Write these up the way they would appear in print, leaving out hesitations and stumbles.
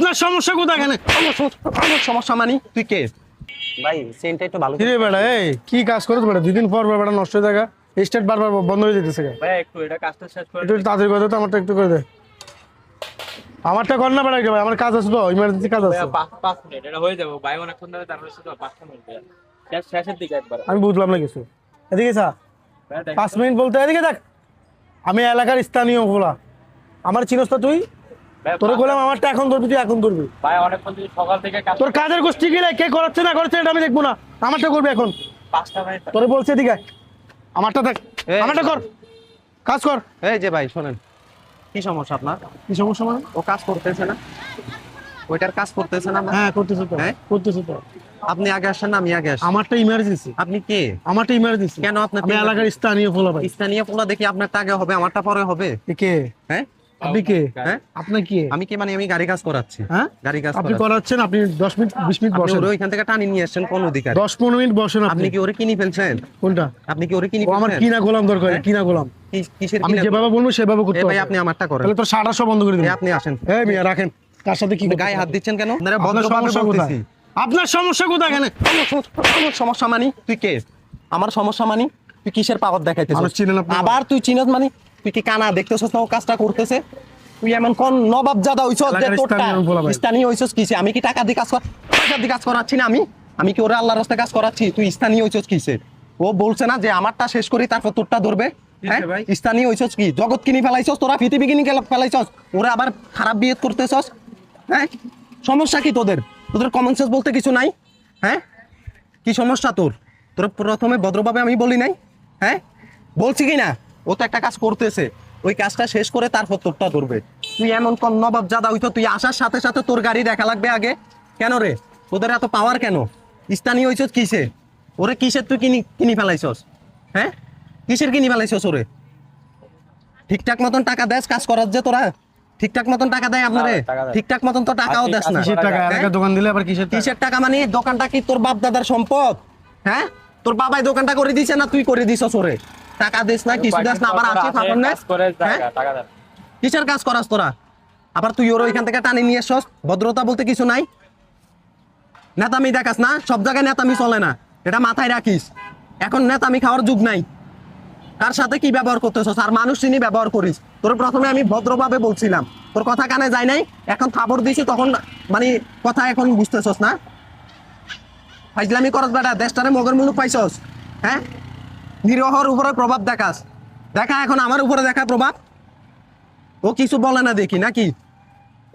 আপনার সমস্যা কোথায় এখানে? আমার সমস্যা মানে তুই কে ভাই? সেন্টটা একটু ভালো কিরে বেটা, এই কি কাজ করছ বেটা? 2 দিন পর বেটা নষ্ট হয়ে যায়, স্টেট বারবার বন্ধ হয়ে যেতেছে। ভাই একটু এটা কাজটা শেষ করে একটু তাড়াতাড়ি করে দে তো, আমারটা একটু করে দে। আমারটা কর না বেটা, ভাই আমার কাজ আছে তো, ইমার্জেন্সি কাজ আছে। 5 মিনিট এটা হয়ে যাবে ভাই, অনেকক্ষণ ধরে তারপরে শুধু 5 মিনিট শেষের দিকে একবার। আমি বুঝলাম না কিছু। এদিকে যা। 5 মিনিট বলতে এদিকে দেখ। আমি এলাকার স্থানীয় বলা, আমার চিনস তো তুই? তোরে বললাম আমারটা এখন ধরবি, তুই এখন ধরবি। ভাই অনেকক্ষণ থেকে সকাল থেকে কাজ। তোর কাজের গোষ্ঠী গিলে কে করাচ্ছে না করাচ্ছে এটা আমি দেখবো না, আমারটা করবি এখন। 5টা মিনিট তোরে বলছে এদিকে আমারটা দেখ, আমারটা কর, কাজ কর। এই যে ভাই শোনেন, কি সমস্যা আপনার? কি সমস্যা মানে? ও কাজ করতেছে না, ওইটার কাজ করতেছে না? হ্যাঁ করতেছে তো, হ্যাঁ? করতেছে তো। আপনি আগে আসেন না আমি আগে আসি? আমারটা ইমার্জেন্সি। আপনি কে? আমারটা ইমার্জেন্সি। কেন আপনার? আমি এলাকার স্থানীয় ফলা ভাই। স্থানীয় পোলা দেখি আপনারটা আগে হবে, আমারটা পরে হবে। কে? হ্যাঁ আপনি কে? হ্যাঁ আপনি কে? আমি কি মানে? আমি গাড়ি কাজ করাচ্ছি। হ্যাঁ গাড়ি কাজ আপনি করাচ্ছি। করাচ্ছেন, আপনি 10 মিনিট 20 মিনিট আপনি বসেন। ওরে ওইখান থেকে টানি নিয়ে আসছেন কোন অধিকার? 10-15 মিনিট বসেন। আপনি কি ওরে কিনে ফেলছেন? কোনটা? আপনি কি ওরে কিনে ও আমার ফেলছেন? কিনা গোলাম দরকার, হ্যাঁ? কিনা গোলাম। কিসের আমি কিনা? যেভাবে বলবো সেভাবে করতে ভাই হবে। আপনি আমারটা করেন। তাহলে তোর 800 বন্ধ করে দিন। আপনি আসেন। এই মিয়া রাখেন, কার সাথে কি আপনি করতে গায়ে হাত হবে? দিচ্ছেন কেন? আপনারা আপনার ভদ্রভাবে সমস্যা কোথায়? বলতেছি। আপনার সমস্যা কোথায় এখানে? আমার সমস্যা মানে তুই কে? আমার সমস্যা মানে তুই কিসের পাওয়ার দেখাইতেছিস? মানুষ চিনেন আপনি? আবার তুই চিনস মানে? তুই কি কানা দেখতেছস না ও কাজটা করতেছে? তুই এমন কোন নবাব জাদা হইছস যে এলাকার তোরটা স্থানীয় পোলা ভাই। স্থানীয় হইছস কিসে? আমি কি টাকা দিয়ে কাজ কর, টাকা দিয়ে কাজ করাচ্ছি না? আমি কি ওরে আল্লাহর রাস্তায় কাজ করাচ্ছি? তুই স্থানীয় হইছস কিসে? ও বলছে না যে আমারটা শেষ করি তারপর তোরটা ধরবে? হ্যাঁ ভাই? স্থানীয় হইছস কি? জগৎ কিনি ফেলাইছস তোরা, পৃথিবী কিনি ফেলাইছস। ওরা আবার খারাপ বিয়ে করতেছস। হ্যাঁ সমস্যা কি তোদের? তোদের কমন সেন্স বলতে কিছু নাই? হ্যাঁ কি সমস্যা তোর? তোর প্রথমে ভদ্রভাবে আমি বলি নাই? হ্যাঁ বলছি কি না? ও তো একটা কাজ করতেছে, ওই কাজটা শেষ করে তারপর তোরটা ধরবে। তুই এমন কোন নবাব জাদা হইতো? তুই আসার সাথে সাথে তোর গাড়ি দেখা লাগবে আগে? কেন রে? তোদের এত পাওয়ার কেন? স্থানীয় হইছস কিসে? ওরে কিসের তুই কিনি ফেলাইছস? হ্যাঁ কিসের কিনি ফেলাইছস ওরে? ঠিকঠাক মতন টাকা দেস কাজ করার যে তোরা? ঠিকঠাক মতন টাকা দেয় আপনারে? না, টাকা দেয়। ঠিকঠাক মতন তো টাকাও দেস না। কিসের টাকা? এলাকার দোকান দিলে আবার কিসের টাকা? কিসের টাকা মানে? দোকানটা কি তোর বাপ দাদার সম্পদ? হ্যাঁ তোর বাবাই দোকানটা করে দিছে না তুই করে দিছস ওরে? টাকা দিস না, কিছু দিস না, আবার আছে ফাঁকন নেস। হ্যাঁ? টাকা দেন। কিসের কাজ করাস তোরা? আবার তুই ওর ওইখান থেকে টানি নিয়ে এসছস। ভদ্রতা বলতে কিছু নাই? নেতামি দেখাস না? সব জায়গায় নেতামি চলে না, এটা মাথায় রাখিস। এখন নেতামি খাওয়ার যুগ নাই। কার সাথে কি ব্যবহার করতেছস? আর মানুষ চিনি ব্যবহার করিস। তোর প্রথমে আমি ভদ্রভাবে বলছিলাম, তোর কথা কানে যায় নাই, এখন থাবর দিছি তখন মানে কথা এখন বুঝতেছস না? ফাইজলামি করস বেটা, দেশটারে মগের মুলুক পাইছস। হ্যাঁ নিরহর উপরে প্রভাব দেখাস। দেখা এখন আমার উপরে দেখা প্রভাব। ও কিছু বলে না দেখি নাকি?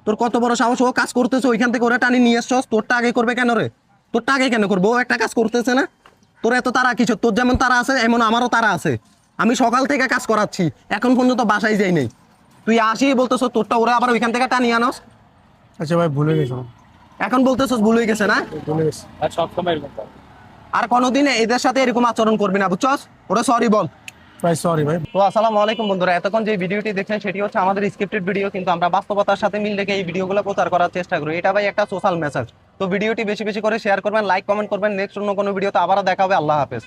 তোর কত বড় সাহস? ও কাজ করতেছে ওইখান থেকে ওরা টানি নিয়ে আসছস। তোরটা আগে করবে কেন রে? তোরটা আগে কেন করবো? ও একটা কাজ করতেছে না? তোর এত তারা কিছু? তোর যেমন তারা আছে এমন আমারও তারা আছে। আমি সকাল থেকে কাজ করাচ্ছি, এখন পর্যন্ত বাসায় যাই নাই। তুই আসি বলতেছ তোরটা ওরা আবার ওইখান থেকে টানি আনস। আচ্ছা ভাই ভুলে গেছো, এখন বলতেছস ভুল হয়ে গেছে না? ভুলে গেছি আর সব সময় এরকম করে। আর কোনোদিন এদের সাথে এরকম আচরণ করবি না, বুঝছস? ওরা সরি বল। ভাই। সরি ভাই। তো আসসালামু আলাইকুম বন্ধুরা, এতক্ষণ যে ভিডিওটি দেখছেন সেটি হচ্ছে আমাদের স্ক্রিপ্টেড ভিডিও, কিন্তু আমরা বাস্তবতার সাথে মিল রেখে এই ভিডিওগুলো প্রচার করার চেষ্টা করি। এটা ভাই একটা সোশ্যাল মেসেজ। তো ভিডিওটি বেশি বেশি করে শেয়ার করবেন, লাইক কমেন্ট করবেন। নেক্সট অন্য কোনো ভিডিওতে আবারও দেখা হবে। আল্লাহ হাফেজ।